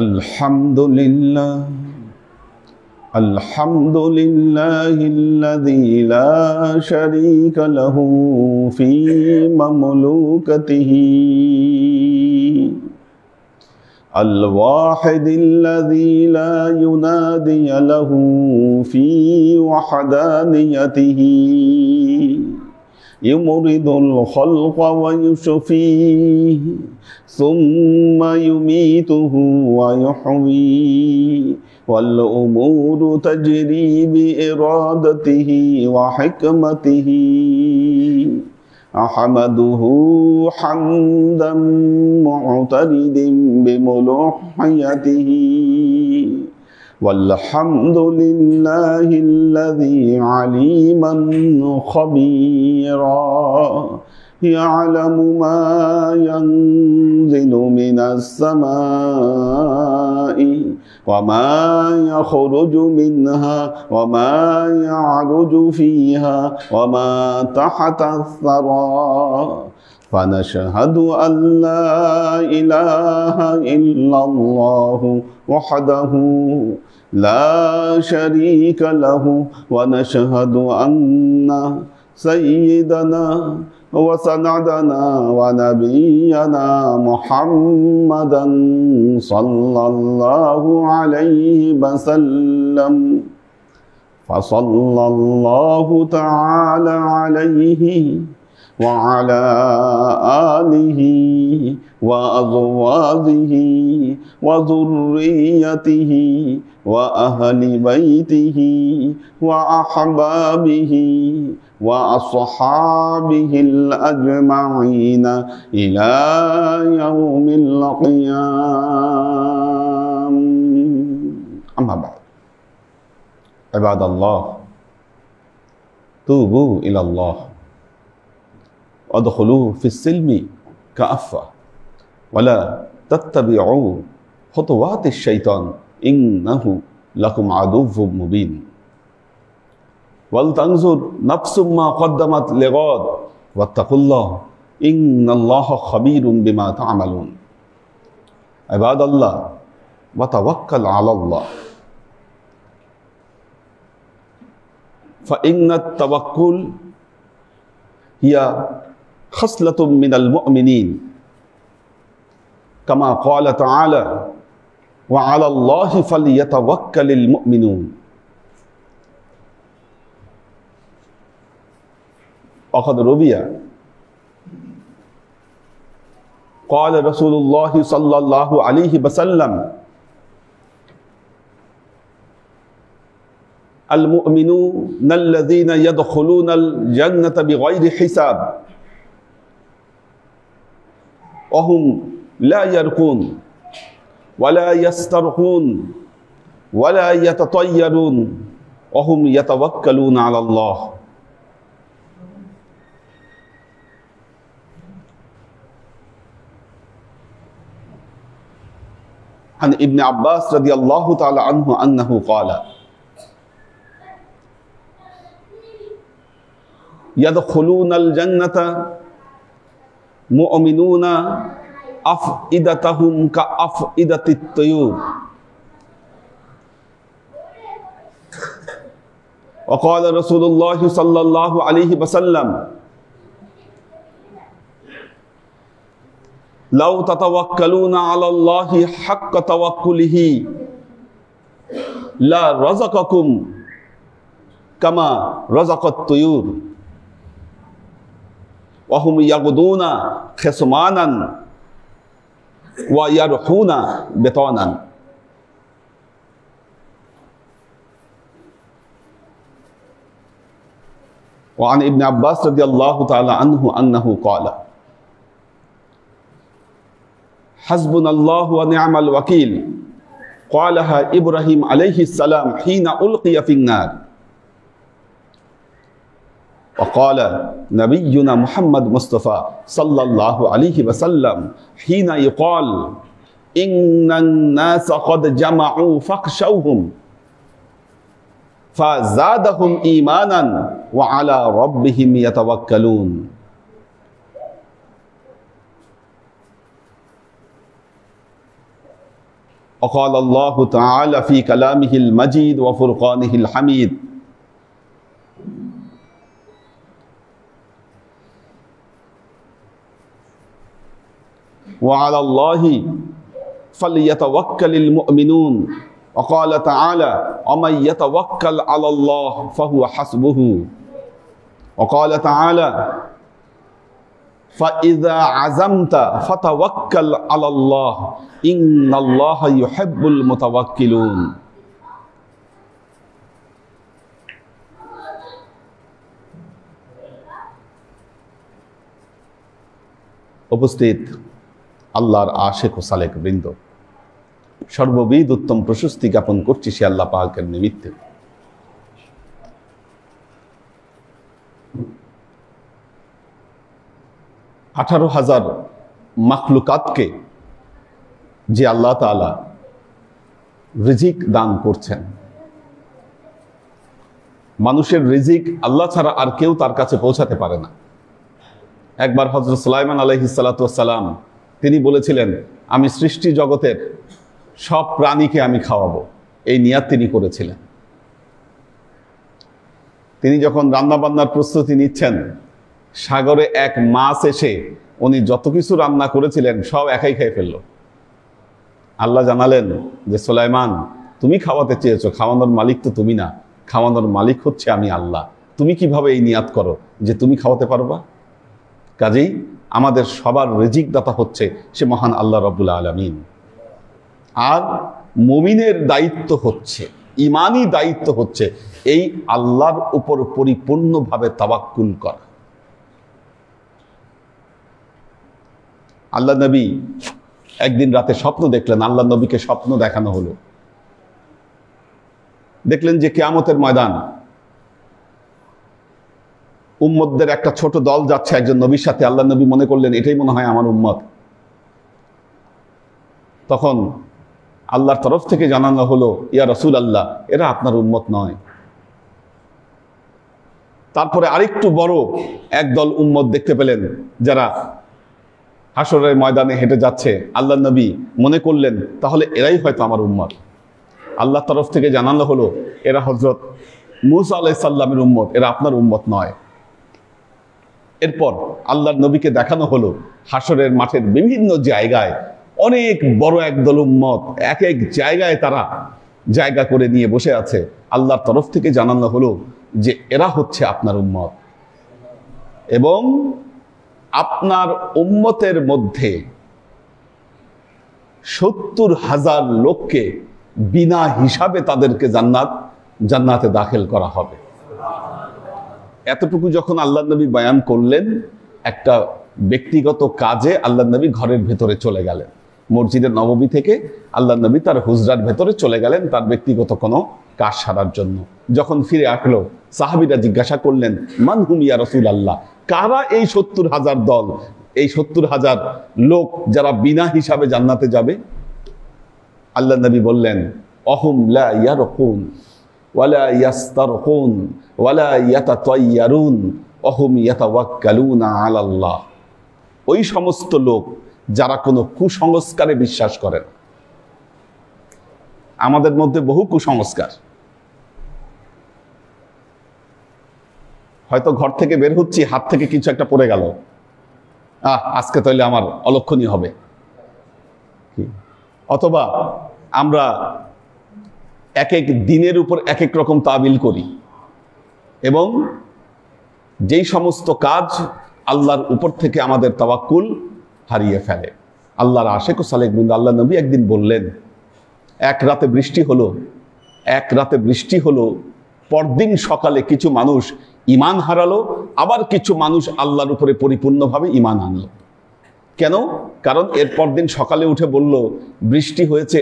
الحمد لله الحمد لله الذي لا شريك له في مملوكته الواحد الذي لا ينادي له في وحدانيته يمرض الخلق ويشفيه ثم يميته ويحييه والأمور تجري بإرادته وحكمته أحمده حمدا معترض بملوحيته والحمد لله الذي عليما خبيرا يعلم ما ينزل من السماء وما يخرج منها وما يعرج فيها وما تحت الثرى فنشهد أن لا إله إلا الله وحده لا شريك له ونشهد أن سيدنا وسندنا ونبينا محمدا صلى الله عليه وسلم فصلى الله تعالى عليه وعلى آله وأزواجه وذريته وأهل بيته وأحبابه وأصحابه الأجمعين إلى يوم القيامة أما بعد عباد الله توبوا إلى الله وادخلوا في السلم كافة ولا تتبعوا خطوات الشيطان إنه لكم عدو مبين ولتنظر نفس ما قدمت لغد واتقوا الله إن الله خبير بما تعملون عباد الله وتوكل على الله فإن التوكل هي خصلة من المؤمنين كما قال تعالى وعلى الله فليتوكل المؤمنون وقد روي قال رسول الله صلى الله عليه وسلم المؤمنون الذين يدخلون الجنة بغير حساب وهم لا يرقون ولا يسترقون ولا يتطيرون وهم يتوكلون على الله عن ابن عباس رضي الله تعالى عنه أنه قال يدخلون الجنة مؤمنون أفئدتهم كأفئدة الطيور وقال رسول الله صلى الله عليه وسلم لو تتوكلون على الله حق توكله لا رزقكم كما رزق الطيور وهم يغدون خصمانا ويرحون بطانا وعن ابن عباس رضي الله تعالى عنه أنه قال حسبنا الله ونعم الوكيل قالها إبراهيم عليه السلام حين ألقي في النار وقال نبينا محمد مصطفى صلى الله عليه وسلم حين يقال إن الناس قد جمعوا فاخشوهم فزادهم إيمانا وعلى ربهم يتوكلون وقال الله تعالى في كلامه المجيد وفرقانه الحميد وعلى الله فليتوكل المؤمنون وقال تعالى ومن يتوكل على الله فهو حسبه وقال تعالى فإذا عزمت فتوكل على الله إن الله يحب المتوكلون উপস্থিত আল্লাহর আশিক ও সালেক বৃন্দ, সর্ববিধ উত্তম প্রশস্তি জ্ঞাপন করছি সে আল্লাহ পাকের নিমিত্তে। আঠারো হাজার মাখলুকাতকে যে আল্লাহ তাআলা রিজিক দান করছেন, মানুষের রিজিক আল্লাহ ছাড়া আর কেউ তার কাছে পৌঁছাতে পারে না। একবার হযরত সুলাইমান আলাইহিস সালাতু ওয়াস সালাম তিনি বলেছিলেন, আমি সৃষ্টি জগতের সব প্রাণীকে আমি খাওয়াবো, এই নিয়াত তিনি করেছিলেন। তিনি যখন রান্নাবান্নার প্রস্তুতি নিচ্ছেন, সাগরে এক মাছ এসে উনি যত কিছু রান্না করেছিলেন সব একাই খেয়ে ফেলল। আল্লাহ জানালেন যে সুলাইমান, তুমি খাওয়াতে চেয়েছো, খাওয়ানোর মালিক তো তুমি না, খাওয়ানোর মালিক হচ্ছে আমি আল্লাহ। তুমি কিভাবে এই নিয়াত করো যে তুমি খাওয়াতে পারবা? কাজেই আমাদের সবার রিজিক দাতা হচ্ছে সে মহান আল্লাহ রাব্বুল আলামিন। আর মুমিনের দায়িত্ব হচ্ছে, ইমানি দায়িত্ব হচ্ছে এই আল্লাহর উপর পরিপূর্ণভাবে তাওয়াক্কুল করা। আল্লাহ নবী একদিন রাতে স্বপ্ন দেখলেন, আল্লাহ নবীকে স্বপ্ন দেখানো হলো। দেখলেন যে কিয়ামতের ময়দান, উম্মতদের একটা ছোট দল যাচ্ছে একজন নবীর সাথে। আল্লাহ নবী মনে করলেন এটাই মনে হয় আমার উম্মত। তখন আল্লাহর তরফ থেকে জানানো হলো, ইয়া রাসূলুল্লাহ, এরা আপনার উম্মত নয়। তারপরে আরেকটু বড় একদল উম্মত দেখতে পেলেন যারা হাসরের ময়দানে হেঁটে যাচ্ছে। আল্লাহ নবী মনে করলেন তাহলে এরাই হয়তো আমার উম্মত। আল্লাহর তরফ থেকে জানানো হলো এরা হযরত মূসা আলাইহিস সালামের উম্মত, এরা আপনার উম্মত নয়। এরপর আল্লাহর নবীকে দেখানো হলো হাসরের মাঠের বিভিন্ন জায়গায় অনেক বড় একদল উম্মত, এক এক জায়গায় তারা জায়গা করে নিয়ে বসে আছে। আল্লাহর তরফ থেকে জানানো হলো যে এরা হচ্ছে আপনার উম্মত, এবং আপনার উম্মতের মধ্যে ৭০,০০০ লোককে বিনা হিসাবে তাদেরকে জান্নাতে দাখিল করা হবে। এতটুকু যখন আল্লাহ নবী বয়ান করলেন, একটা ব্যক্তিগত কাজে আল্লাহ নবী ঘরের ভেতরে চলে গেলেন। মসজিদের নববী থেকে আল্লাহ নবী তার হুজরার ভেতরে চলে গেলেন তার ব্যক্তিগত কোনো কাজ সারার জন্য। যখন ফিরে আসলো, সাহাবীরা জিজ্ঞাসা করলেন, মান হুম ইয়া রাসূলুল্লাহ, কারা এই ৭০,০০০ দল, এই ৭০,০০০ লোক যারা বিনা হিসাবে জান্নাতে যাবে? আল্লাহ নবী বললেন, অহুম লা ইয়ারকুন ওয়ালা ইয়াস্তারকুন ওয়ালা ইয়াতাতায়্যারুন অহুম ইয়াতাওয়াক্কালুনা আলাল্লাহ। ওই সমস্ত লোক যারা কোনো কুসংস্কারে বিশ্বাস করেন। আমাদের মধ্যে বহু কুসংস্কার। হয়তো ঘর থেকে বের হচ্ছি, হাত থেকে কিছু একটা পড়ে গেল, আজকে তাহলে আমার অলক্ষণীয় হবে। অথবা আমরা এক এক দিনের উপর এক এক রকম তাবিল করি, এবং যেই সমস্ত কাজ আল্লাহর উপর থেকে আমাদের তাওয়াক্কুল হারিয়ে ফেলে। আল্লাহর আশিক ও সালেক বৃন্দ, আল্লাহ নবী একদিন বললেন, এক রাতে বৃষ্টি হলো, পরদিন সকালে কিছু মানুষ ঈমান হারালো, আবার কিছু মানুষ আল্লাহর উপরে পরিপূর্ণভাবে ঈমান আনলো। কেন? কারণ এর পরদিন সকালে উঠে বলল বৃষ্টি হয়েছে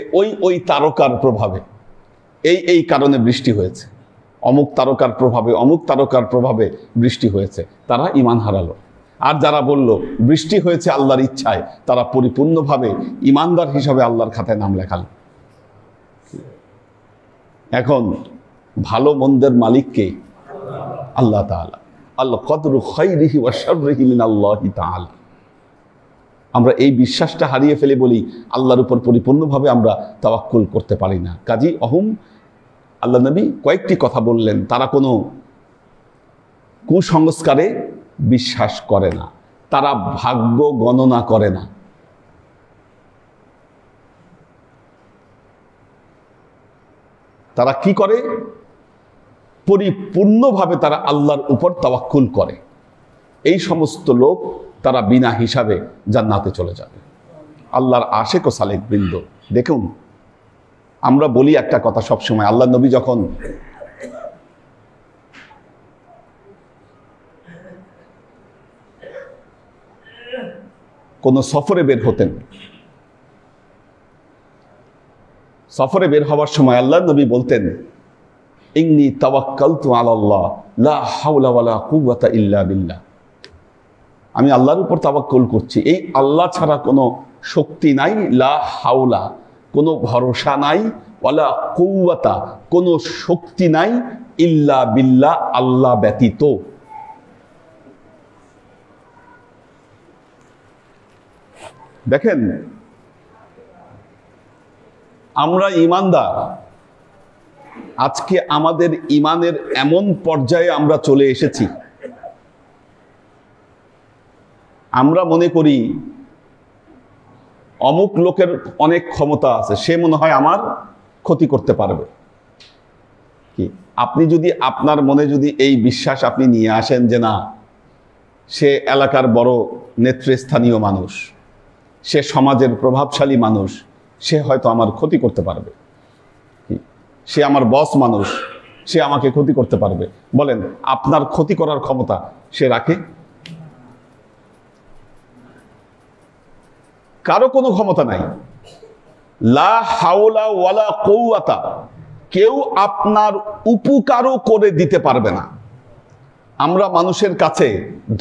ওই তারকার প্রভাবে, এই কারণে বৃষ্টি হয়েছে, অমুক তারকার প্রভাবে বৃষ্টি হয়েছে। তারা ঈমান হারালো। আর যারা বলল বৃষ্টি হয়েছে আল্লাহর ইচ্ছায়, তারা পরিপূর্ণভাবে ঈমানদার হিসাবে আল্লাহর খাতায় নাম লেখালো। এখন ভালো মন্দের মালিক কে? আল্লাহ তাআলা। আল কদরু খাইরিহি ওয়া শাররিহি মিনাল্লাহি তাআলা। আমরা এই বিশ্বাসটা হারিয়ে ফেলে বলি আল্লাহর উপর পরিপূর্ণভাবে আমরা তাওয়াক্কুল করতে পারি না। কাজী আল্লাহ নবী কয়েকটি কথা বললেন, তারা কোনো কুসংস্কারে বিশ্বাস করে না, তারা ভাগ্য গণনা করে না, তারা কি করে? পরিপূর্ণভাবে তারা আল্লাহর উপর তাওয়াক্কুল করে। এই সমস্ত লোক তারা বিনা হিসাবে জান্নাতে চলে যাবে। আল্লাহর আশেক ও সালেক বৃন্দ, দেখুন আমরা বলি একটা কথা সবসময়, আল্লাহ নবী যখন কোন সফরে বের হতেন, সফরে বের হওয়ার সময় আল্লাহ নবী বলতেন, ইন্নী তাওয়াক্কালতু আলাল্লাহ লা হাওলা ওয়ালা কুওয়াতা ইল্লা বিল্লাহ। আমি আল্লাহর উপর তাওয়াক্কুল করছি, এই আল্লাহ ছাড়া কোনো শক্তি নাই, লা হাওলা কোনো ভরসা নাই, ওয়ালা কুওয়াতা কোনো শক্তি নাই, ইল্লা বিল্লাহ আল্লাহ ব্যতীত। দেখেন আমরা ঈমানদার, আজকে আমাদের ঈমানের এমন পর্যায়ে আমরা চলে এসেছি, আমরা মনে করি অমুক লোকের অনেক ক্ষমতা আছে, সে মনে হয় আমার ক্ষতি করতে পারবে। কি আপনি যদি আপনার মনে যদি এই বিশ্বাস আপনি নিয়ে আসেন যে না, সে এলাকার বড় নেতৃস্থানীয় মানুষ, সে সমাজের প্রভাবশালী মানুষ, সে হয়তো আমার ক্ষতি করতে পারবে, সে আমার বস মানুষ, সে আমাকে ক্ষতি করতে পারবে, বলেন আপনার ক্ষতি করার ক্ষমতা সে রাখে? কারো কোনো ক্ষমতা নাই। লা হাওলা ওয়ালা কুওয়াতা, কেউ আপনার উপকারও করে দিতে পারবে না। আমরা মানুষের কাছে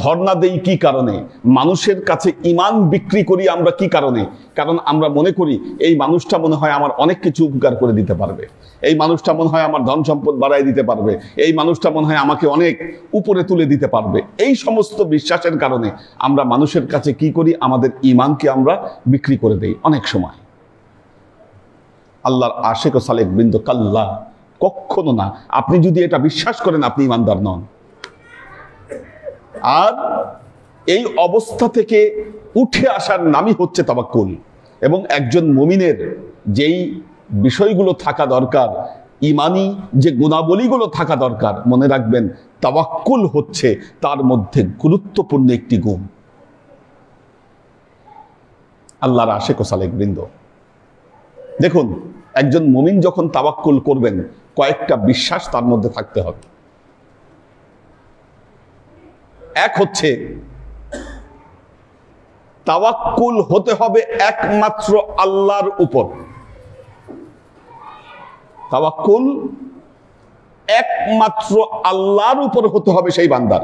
ধর্ণা দেই কি কারণে? মানুষের কাছে ঈমান বিক্রি করি আমরা কি কারণে? কারণ আমরা মনে করি এই মানুষটা মনে হয় আমার অনেক কিছু উপকার করে দিতে পারবে, এই মানুষটা মনে হয় আমার ধন সম্পদ বাড়াই দিতে পারবে, এই মানুষটা মনে হয় আমাকে অনেক উপরে তুলে দিতে পারবে। এই সমস্ত বিশ্বাসের কারণে আমরা মানুষের কাছে কি করি? আমাদের ঈমানকে আমরা বিক্রি করে দেই অনেক সময়। আল্লাহর আশেক ও সালেক বৃন্দ, কাল্লা, কখনো না। আপনি যদি এটা বিশ্বাস করেন আপনি ঈমানদার নন। আর এই অবস্থা থেকে উঠে আসার নামই হচ্ছে তাওয়াক্কুল। এবং একজন মুমিনের যেই বিষয়গুলো থাকা দরকার, ঈমানি যে গুণাবলীগুলো থাকা দরকার, মনে রাখবেন তাওয়াক্কুল হচ্ছে তার মধ্যে গুরুত্বপূর্ণ একটি গুণ। আল্লাহর আশেক ও সালেক বৃন্দ, দেখুন একজন মুমিন যখন তাওয়াক্কুল করবেন, কয়েকটা বিশ্বাস তার মধ্যে থাকতে হবে। এক হচ্ছে তাওয়াক্কুল হতে হবে একমাত্র আল্লাহর উপর। তাওয়াক্কুল একমাত্র আল্লাহর উপর হতে হবে সেই বান্দার।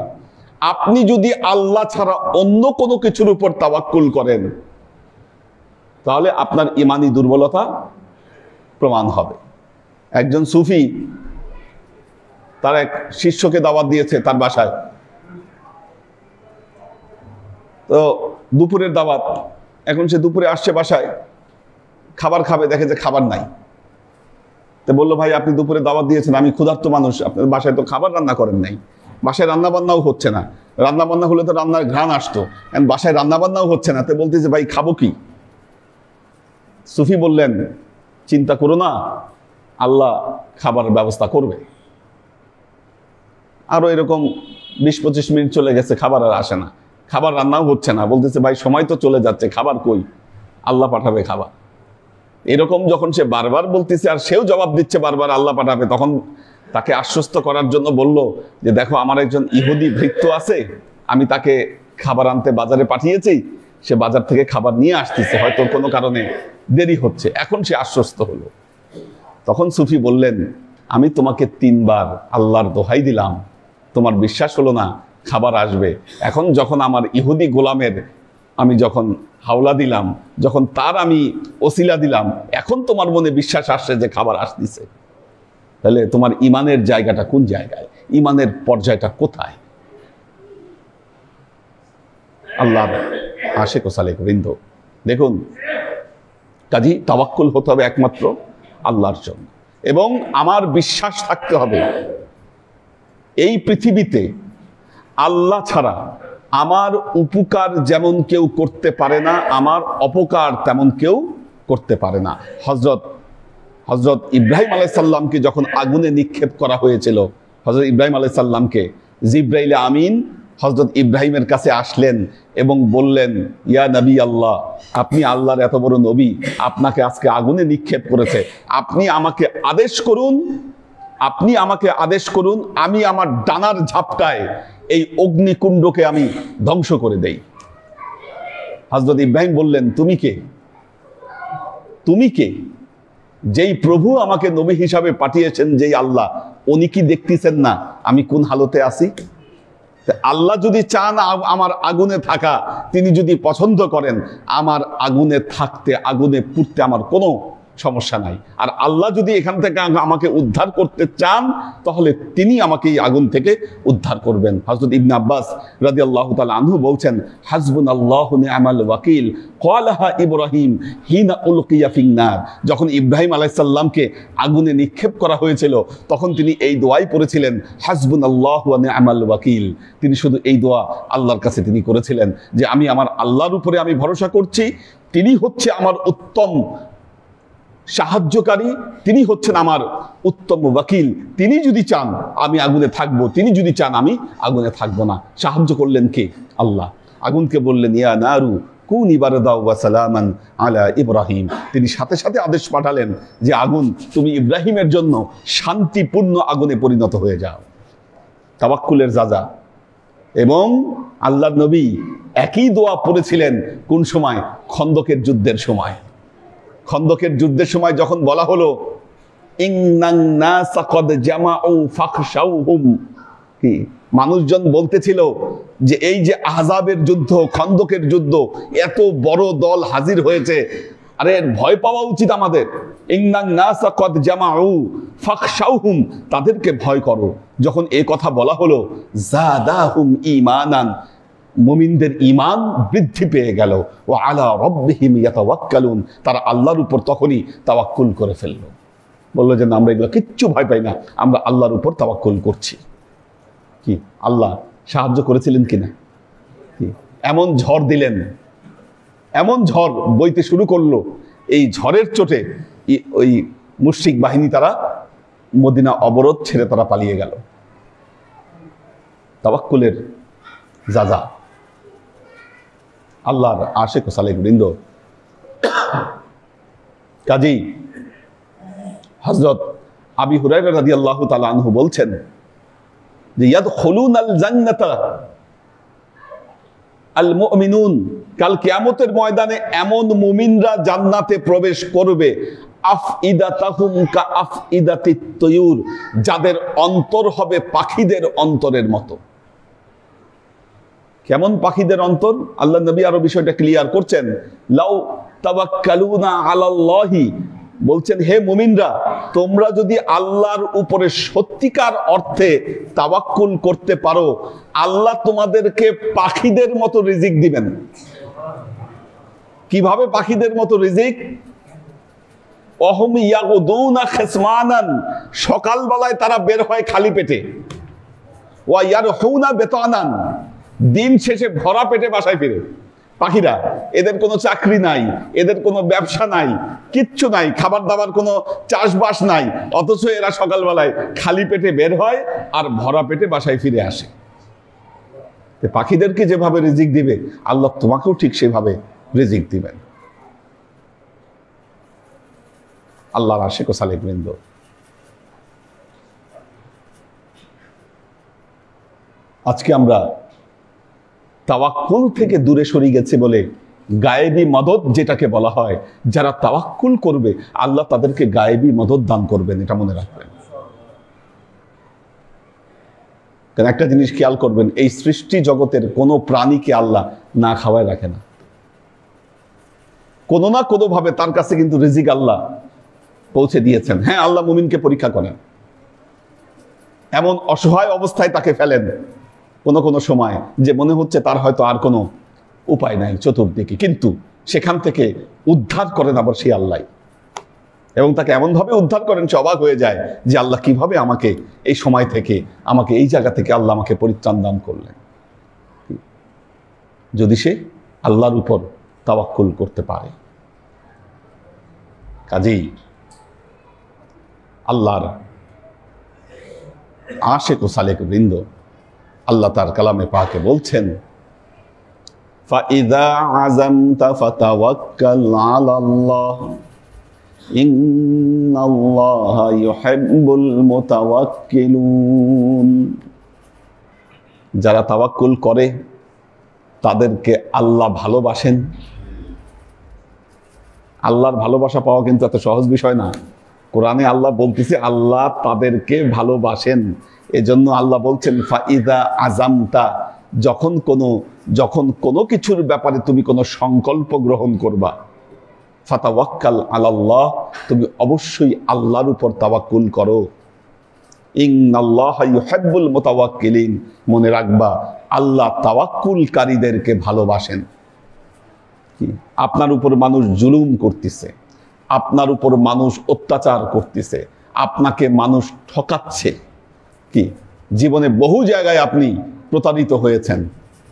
আপনি যদি আল্লাহ ছাড়া অন্য কোনো কিছুর উপর তাওয়াক্কুল করেন, তাহলে আপনার ঈমানি দুর্বলতা প্রমাণ হবে। একজন সুফি তার এক শিষ্যকে দাওয়াত দিয়েছে তার বাসায়, তো দুপুরের দাওয়াত, এখন সে দুপুরে আসছে বাসায়, খাবার খাবে, দেখে যে খাবার নাই। তো বললো, ভাই আপনি দুপুরে দাওয়াত দিয়েছেন, আমি ক্ষুধার্ত মানুষ, আপনার বাসায় তো খাবার রান্না করেন নাই, বাসায় রান্না বান্নাও হচ্ছে না, রান্না বান্না হলে তো রান্নার ঘ্রাণ আসতো, এখন বাসায় রান্না বান্নাও হচ্ছে না। তো বলতেছে, ভাই খাবো কি? সুফি বললেন, চিন্তা করো না, আল্লাহ খাবার ব্যবস্থা করবে। আরো এরকম 20-25 মিনিট চলে গেছে, খাবার আর আসে না, খাবার রান্নাও হচ্ছে না। বলতেছে, ভাই সময় তো চলে যাচ্ছে, খাবার কই? আল্লাহ পাঠাবে খাবার। এরকম যখন সে বারবার বলতেছে আর সেও জবাব দিচ্ছে বারবার আল্লাহ পাঠাবে, তখন তাকে আশ্বস্ত করার জন্য বলল যে, দেখো আমার একজন ইহুদি ভৃত্য আছে, আমি তাকে খাবার আনতে বাজারে পাঠিয়েছি, সে বাজার থেকে খাবার নিয়ে আসতেছে, হয়তো কোনো কারণে দেরি হচ্ছে। এখন সে আশ্বস্ত হলো। তখন সুফি বললেন, আমি তোমাকে 3 বার আল্লাহর দোহাই দিলাম, তোমার বিশ্বাস হলো না খাবার আসবে। এখন যখন আমার ইহুদি গোলামের আমি যখন হাওলা দিলাম, যখন তার আমি ওসিলা দিলাম, এখন তোমার মনে বিশ্বাস আসছে যে খাবার আসতেছে। তাহলে তোমার ঈমানের জায়গাটা কোন জায়গায়? ঈমানের পর্যায়টা কোথায়? আল্লাহ আশেক ও সালেক বৃন্দ, দেখুন কাজী তাওয়াক্কুল হতে হবে একমাত্র আল্লাহর জন্য, এবং আমার বিশ্বাস থাকতে হবে এই পৃথিবীতে আল্লাহ ছাড়া আমার উপকার যেমন কেউ করতে পারে না, আমার অপকার তেমন কেউ করতে পারে না। হজরত ইব্রাহিম আলাইহিস সালামকে যখন আগুনে নিক্ষেপ করা হয়েছিল, হজরত ইব্রাহিম আলাইহিস সালামকে জিবরাইল আমিন হজরত ইব্রাহিমের কাছে আসলেন এবং বললেন, ইয়া নবী আল্লাহ, আপনি আল্লাহর এত বড় নবী, আপনাকে আজকে আগুনে নিক্ষেপ করেছে, আপনি আমাকে আদেশ করুন, আমি আমার ডানার ঝাপটায় এই অগ্নিকুণ্ডকে আমি ধ্বংস করে দেই। হযরত ইব্রাহিম বললেন, তুমি কে? যেই প্রভু আমাকে নবী হিসাবে পাঠিয়েছেন, যেই আল্লাহ, উনি কি দেখতেছেন না আমি কোন হালতে আছি? আল্লাহ যদি চান আমার আগুনে থাকা, তিনি যদি পছন্দ করেন, আমার আগুনে থাকতে, আগুনে পুড়তে আমার কোনো সমস্যা নাই। আর আল্লাহ যদি এখান থেকে আমাকে উদ্ধার করতে চান, তাহলে তিনি আমাকে এই আগুন থেকে উদ্ধার করবেন। হযরত ইবনে আব্বাস রাদিয়াল্লাহু তাআলা আনহু বলছেন, হাসবুনাল্লাহু নি'মাল ওয়াকিল ক্বালাহা ইব্রাহিম হিনা উলকিয়া ফিন্নার। যখন ইব্রাহিম আলাইহিস সালামকে আগুনে নিক্ষেপ করা হয়েছিল, তখন তিনি এই দোয়াই পড়েছিলেন, হাসবুনাল্লাহু ওয়া নি'মাল ওয়াকিল। তিনি শুধু এই দোয়া আল্লাহর কাছে তিনি করেছিলেন যে আমি আমার আল্লাহর উপরে আমি ভরসা করছি, তিনি হচ্ছে আমার উত্তম সাহায্যকারী, তিনি হচ্ছেন আমার উত্তম ওয়াকিল। তিনি যদি চান আমি আগুনে থাকবো, তিনি যদি চান আমি আগুনে থাকবো না। সাহায্য করলেন কে? আল্লাহ। আগুনকে বললেন, ইয়া নারু কুনি বারদা ওয়া সালামান আলা ইব্রাহিম। তিনি সাথে সাথে আদেশ পাঠালেন যে আগুন, তুমি ইব্রাহিমের জন্য শান্তিপূর্ণ আগুনে পরিণত হয়ে যাও। তাওয়াক্কুলের যাজা। এবং আল্লাহর নবী একই দোয়া পড়েছিলেন কোন সময়? খন্দকের যুদ্ধের সময়। খন্দকের যুদ্ধের সময় যখন বলা হলো, ইন্নান নাসা কদ জামাউ ফাখশাউহুম, কি মানুষজন বলতেছিল যে এই যে আহজাবের যুদ্ধ, খন্দকের যুদ্ধ, এত বড় দল হাজির হয়েছে, আরে ভয় পাওয়া উচিত আমাদের। ইন্নান নাসা কদ জামাউ ফাখশাউহুম, তাদেরকে ভয় করো। যখন এই কথা বলা হলো, যাদাহুম ঈমানান, মুমিনদের ঈমান বৃদ্ধি পেয়ে গেল। ও আলা রাব্বিহিম ইয়াতাওয়াক্কালুন, তারা আল্লাহর উপর তখনই তাওয়াক্কুল করে ফেললো। বললো যে না, আমরা এগুলো কিচ্ছু ভয় পাই না, আমরা আল্লাহর উপর তাওয়াক্কুল করছি। কি আল্লাহ সাহায্য করেছিলেন কিনা? কি এমন ঝড় দিলেন, এমন ঝড় বইতে শুরু করলো, এই ঝড়ের চোটে ওই মুশরিক বাহিনী তারা মদিনা অবরোধ ছেড়ে তারা পালিয়ে গেল। তাওয়াক্কুলের যাজা। আল্লাহর আশিক ও সালেক বৃন্দ, কাজী হযরত আবী হুরায়রা রাদিয়াল্লাহু তাআলা আনহু বলছেন যে ইয়াদখুলুনাল জান্নাতা আল মুমিনুন, কাল কিয়ামতের ময়দানে এমন মুমিনরা জান্নাতে প্রবেশ করবে, আফইদাতাহুম কা আফইদাতিত তুয়ুর, যাদের অন্তর হবে পাখিদের অন্তরের মতো। কেমন পাখিদের অন্তর? আল্লাহ নবী আরো বিষয়টা ক্লিয়ার করছেন, লাউ তাওয়াক্কালুনা আলাল্লাহি, বলছেন হে মুমিনরা, তোমরা যদি আল্লাহর উপরে সত্যিকার অর্থে তাওয়াক্কুল করতে পারো, আল্লাহ তোমাদেরকে পাখিদের মতো রিজিক দিবেন। কিভাবে পাখিদের মতো রিজিক? অহুম ইয়াগুদুনা খিসমানান, সকালবেলায় তারা বের হয় খালি পেটে, ওয়া ইয়ারহুনা বিতানান, দিন শেষে ভরা পেটে বাসায় ফিরে। পাখিরা, এদের কোনো চাকরি নাই, এদের কোনো ব্যবসা নাই, কিচ্ছু নাই, খাবার দাবার কোনো চাষবাস নাই, অথচ এরা সকালবেলায় খালি পেটে বের হয় আর ভরা পেটে বাসায় ফিরে আসে। পাখিদেরকে যেভাবে রিজিক দিবে, আল্লাহ তোমাকেও ঠিক সেভাবে রিজিক দিবেন। আল্লাহর আশিক ও সালেক বৃন্দ, আজকে আমরা তাওয়াক্কুল থেকে দূরে সরে গেছে বলে গায়েবী মদদ যেটাকে বলা হয়, যারা তাওয়াক্কুল করবে আল্লাহ তাদেরকে গায়েবী মদদ দান করবেন, এটা মনে রাখবেন। কারণ একটা জিনিস খেয়াল করবেন, এই সৃষ্টি জগতের কোনো প্রাণীকে আল্লাহ না খাওয়ায় রাখে না। কোনো না কোনো ভাবে তার কাছে কিন্তু রিজিক আল্লাহ পৌঁছে দিয়েছেন। হ্যাঁ, আল্লাহ মুমিনকে পরীক্ষা করেন, এমন অসহায় অবস্থায় তাকে ফেলেন কোনো কোনো সময় যে মনে হচ্ছে তার হয়তো আর কোনো উপায় নাই চতুর্দিকে, কিন্তু সেখান থেকে উদ্ধার করেন আবার সেই আল্লাহ, এবং তাকে এমনভাবে উদ্ধার করেন সে অবাক হয়ে যায় যে আল্লাহ কিভাবে আমাকে এই সময় থেকে, আমাকে এই জায়গা থেকে আল্লাহ আমাকে পরিত্রাণ দান করলেন, যদি সে আল্লাহর উপর তাওয়াক্কুল করতে পারে। কাজেই আল্লাহর আশিক ও সালেক বৃন্দ, আল্লাহ তার কালামে পাকে বলছেন, ফাইযা আযামতা ফাতাওয়াক্কাল আলাল্লাহ ইন্নাল্লাহা ইউহিব্বুল মুতাওয়াক্কিলুন। যারা তাওয়াক্কুল করে তাদেরকে আল্লাহ ভালোবাসেন। আল্লাহর ভালোবাসা পাওয়া কিন্তু এত সহজ বিষয় না। কোরআনে আল্লাহ বলতেছে আল্লাহ তাদেরকে ভালোবাসেন। এজন্য আল্লাহ বলছেন ফাইদা আজামতা, যখন কোনো কিছুর ব্যাপারে তুমি কোনো সংকল্প গ্রহণ করবা, ফাতাওয়াক্কাল আলাল্লাহ, তুমি অবশ্যই আল্লাহর উপর তাওয়াক্কুল করো। ইন্নাল্লাহা ইউহিব্বুল মুতাওয়াক্কিলিন, মনে রাখবা আল্লাহ তাওয়াক্কুলকারীদেরকে ভালোবাসেন। আপনার উপর মানুষ জুলুম করতেছে, আপনার উপর মানুষ অত্যাচার করতেছে, আপনাকে মানুষ ঠকাচ্ছে, কি জীবনে বহু জায়গায় আপনি প্রতারিত হয়েছেন,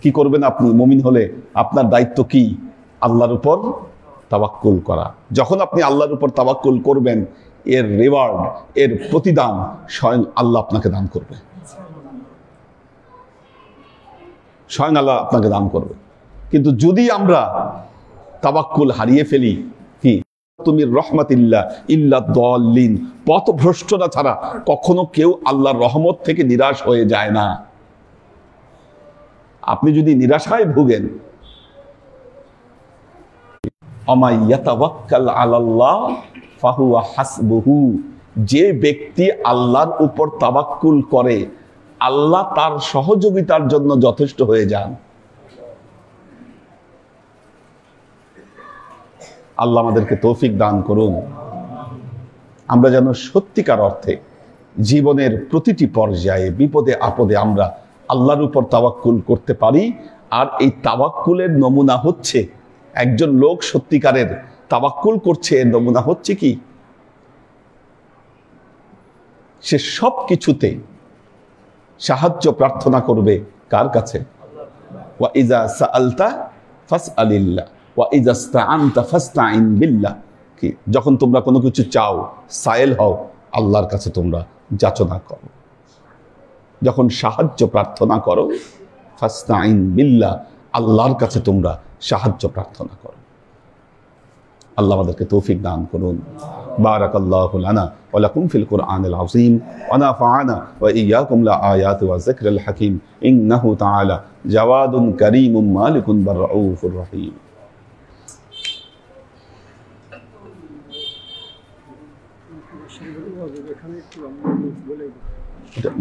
কি করবেন আপনি? মুমিন হলে আপনার দায়িত্ব কি? আল্লাহর উপর তাওয়াক্কুল করা। যখন আপনি আল্লাহর উপর তাওয়াক্কুল করবেন, এর রিওয়ার্ড, এর প্রতিদান স্বয়ং আল্লাহ আপনাকে দান করবে, স্বয়ং আল্লাহ আপনাকে দান করবে। কিন্তু যদি আমরা তাওয়াক্কুল হারিয়ে ফেলি, কি তুমি রহমাতিল্লাহ ইল্লা দাল্লিন, পথভ্রষ্টরা ছাড়া কখনো কেউ আল্লাহর রহমত থেকে নিরাশ হয়ে যায় না। আপনি যদি নিরাশায় ভুগেন, ওমা ইয়াতাওয়াক্কাল আলাল্লাহ ফাহুয়া হাসবুহু, যে ব্যক্তি আল্লাহর উপর তাওয়াক্কুল করে আল্লাহ তার সহযোগিতার জন্য যথেষ্ট হয়ে যান। আল্লাহ আমাদেরকে তৌফিক দান করুন, আমরা যেন সত্যিকার অর্থে জীবনের প্রতিটি পর্যায়ে বিপদে আপদে আমরা আল্লাহর উপর তাওয়াক্কুল করতে পারি। আর এই তাওয়াক্কুলের নমুনা হচ্ছে, একজন লোক সত্যিকারের তাওয়াক্কুল করছে, এর নমুনা হচ্ছে কি, সে সব কিছুতে সাহায্য প্রার্থনা করবে কার কাছে? ওয়া ইযা সাআলতা ফাসআলিল্লাহ ওয়া ইযা ইসতাআনতা ফাসতাইন বিল্লাহ। কি যখন তোমরা কোনো কিছু চাও, সায়েল হও, আল্লাহর কাছে তোমরা যাচনা করো। যখন সাহায্য প্রার্থনা করো, ফাসতাইন বিল্লাহ, আল্লাহর কাছে তোমরা সাহায্য প্রার্থনা করো। আল্লাহ আমাদেরকে তৌফিক দান করুন। বারাকাল্লাহু লানা ওয়া লাকুম ফিল কুরআনিল আযীম ওয়া নাফা'না ওয়া ইয়্যাকুম লা আয়াতি ওয়া যিকরিল হাকীম ইন্নাহু তাআলা জাওয়াদুন কারীমুম মালিকুন রাউফুর রহিম।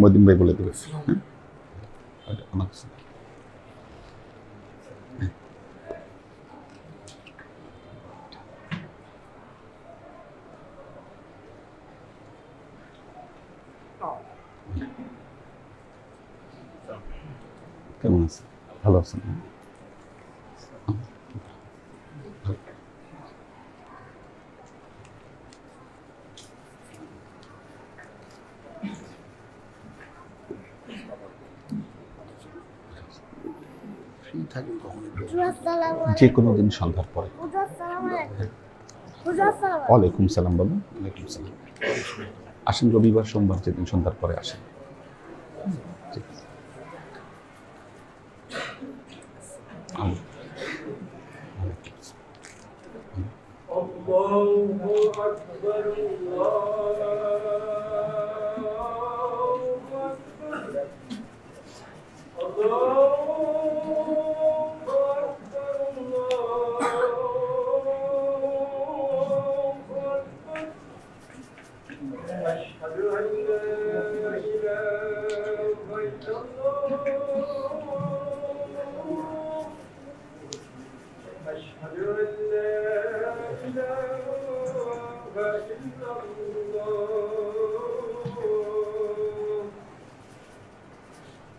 মদিন ভাই বলে দেবে। কেমন আছেন? ভালো আছেন? যে কোনো দিন সন্ধ্যার পরে। ওয়ালাইকুম সালাম বাবু। ওয়ালাইকুম সালাম। আসেন রবিবার সোমবার যেদিন সন্ধ্যার পরে আসেন।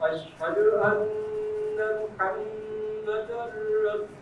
أشهد أن محمدا رسول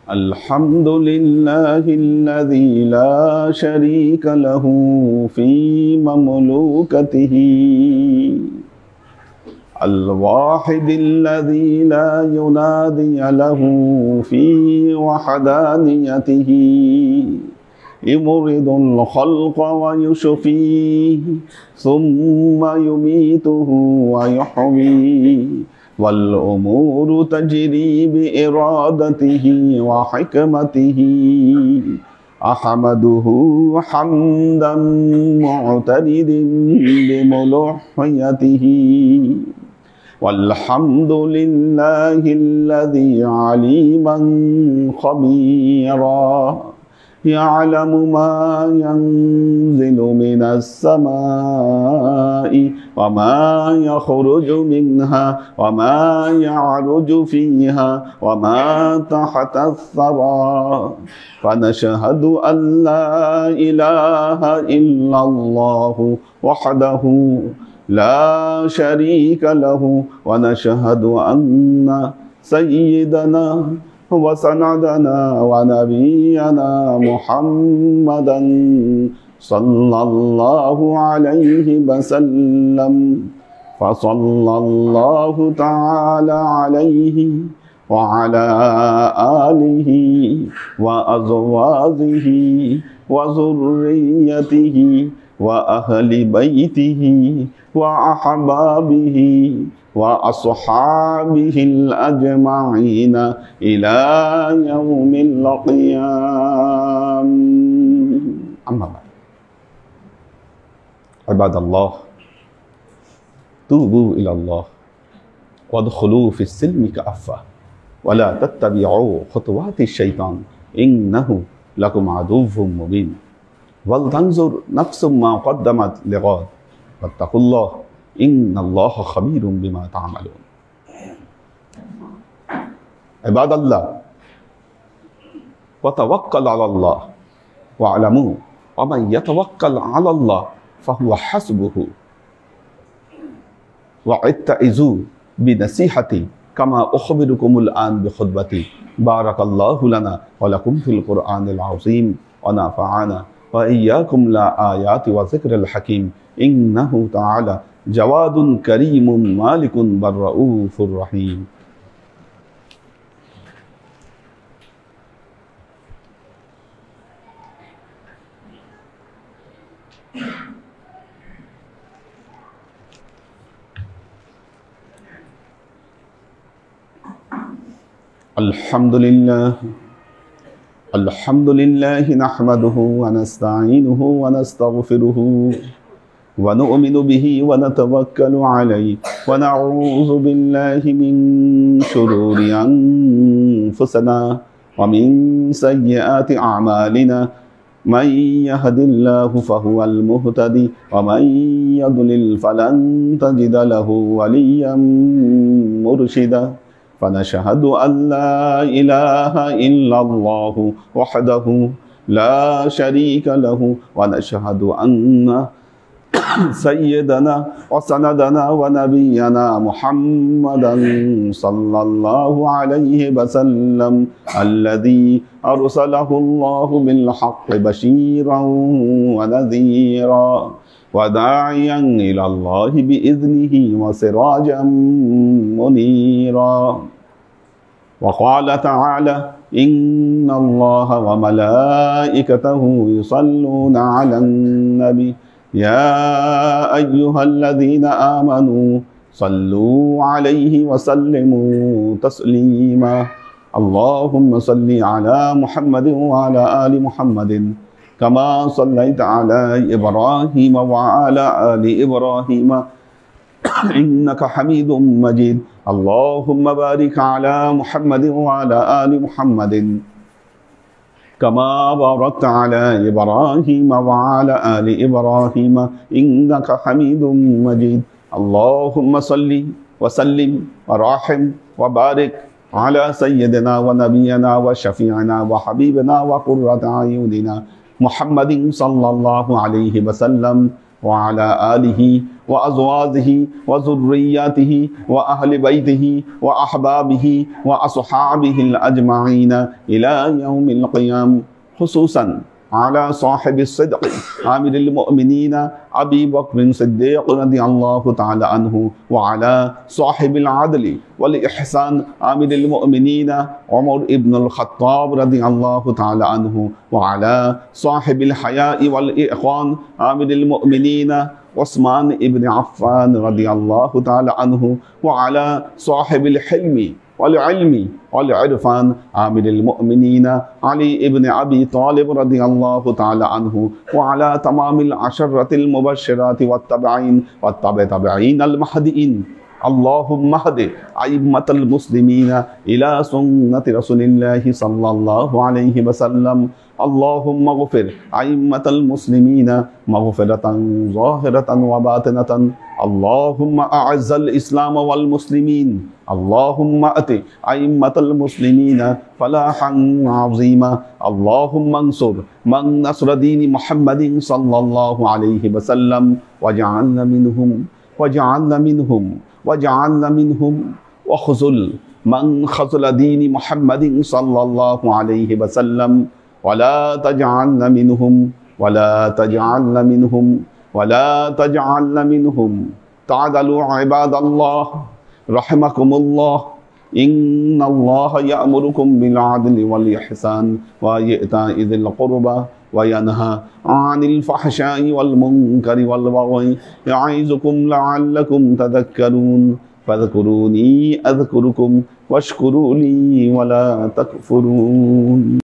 الحمد لله الذي لا شريك له في مملوكته الواحد الذي لا ينادي له في وحدانيته يمرض الخلق ويشفيه ثم يميته ويحييه والأمور تجري بإرادته وحكمته أحمده حمدا معترض بملوحيته والحمد لله الذي عليما خبيرا يعلم ما ينزل من السماء وما يخرج منها وما يعرج فيها وما تحت الثرى فنشهد أن لا إله إلا الله وحده لا شريك له ونشهد أن سيدنا وسندنا ونبينا محمدا صلى الله عليه وسلم فصلى الله تعالى عليه وعلى آله وأزواجه وذريته وأهل بيته وأحبابه وأصحابه الأجمعين إلى يوم القيامة. أما بعد عباد الله توبوا إلى الله وادخلوا في السلم كافة ولا تتبعوا خطوات الشيطان إنه لكم عدو مبين ولتنظر نفس ما قدمت لغد واتقوا الله إن الله خبير بما تعملون. عباد الله وتوكل على الله واعلموا ومن يتوكل على الله فهو حسبه واتعظوا بنصيحتي كما أخبركم الآن بخطبتي. بارك الله لنا ولكم في القرآن العظيم ونفعنا وإياكم لآيات وذكر الحكيم إنه تعالى جواد كريم مالك بالرؤوف الرحيم. الحمد لله نحمده ونستعينه ونستغفره ونؤمن به ونتوكل عليه ونعوذ بالله من شرور أنفسنا ومن سيئات أعمالنا من يهد الله فهو المهتدي ومن يضلل فلن تجد له وليا مرشدا فنشهد أن لا إله إلا الله وحده لا شريك له ونشهد أن سيدنا وسندنا ونبينا محمدا صلى الله عليه وسلم الذي أرسله الله بالحق بشيرا ونذيرا وداعيا إلى الله بإذنه وسراجا منيرا. وقال تعالى: إن الله وملائكته يصلون على النبي يا أيها الذين آمنوا صلوا عليه وسلموا تسليما. اللهم صل على محمد وعلى آل محمد كما صليت على إبراهيم وعلى آل إبراهيم إنك حميد مجيد. اللهم بارك على محمد وعلى آل محمد كما باركت على إبراهيم وعلى آل إبراهيم إنك حميد مجيد. اللهم صل وسلم ورحم وبارك على سيدنا ونبينا وشفيعنا وحبيبنا وقرة أعيننا محمد صلى الله عليه وسلم وعلى آله وأزواجه وذرياته وأهل بيته وأحبابه وأصحابه الأجمعين إلى يوم القيامة، خصوصا على صاحب الصدق عامل المؤمنين أبي بكر الصديق رضي الله تعالى عنه، وعلى صاحب العدل والإحسان عامل المؤمنين عمر بن الخطاب رضي الله تعالى عنه، وعلى صاحب الحياء والإخوان عامل المؤمنين عثمان بن عفان رضي الله تعالى عنه، وعلى صاحب الحلم والعلم والعرفان عامل المؤمنين علي بن أبي طالب رضي الله تعالى عنه، وعلى تمام العشرة المبشرات والتابعين المهديين. اللهم اهد أئمة المسلمين إلى سنة رسول الله صلى الله عليه وسلم. اللهم اغفر أئمة المسلمين مغفرة ظاهرة وباطنة. اللهم أعز الإسلام والمسلمين. اللهم أت أئمة المسلمين فلاحا عظيما. اللهم انصر من نصر دين محمد صلى الله عليه وسلم واجعلنا منهم وخذل من خذل دين محمد صلى الله عليه وسلم ولا تجعلنا منهم. تعالوا عباد الله رحمكم الله. إن الله يأمركم بالعدل والإحسان وإيتاء ذي القربى وينهى عن الفحشاء والمنكر والبغي يعظكم لعلكم تذكرون. فاذكروني أذكركم واشكروا لي ولا تكفرون.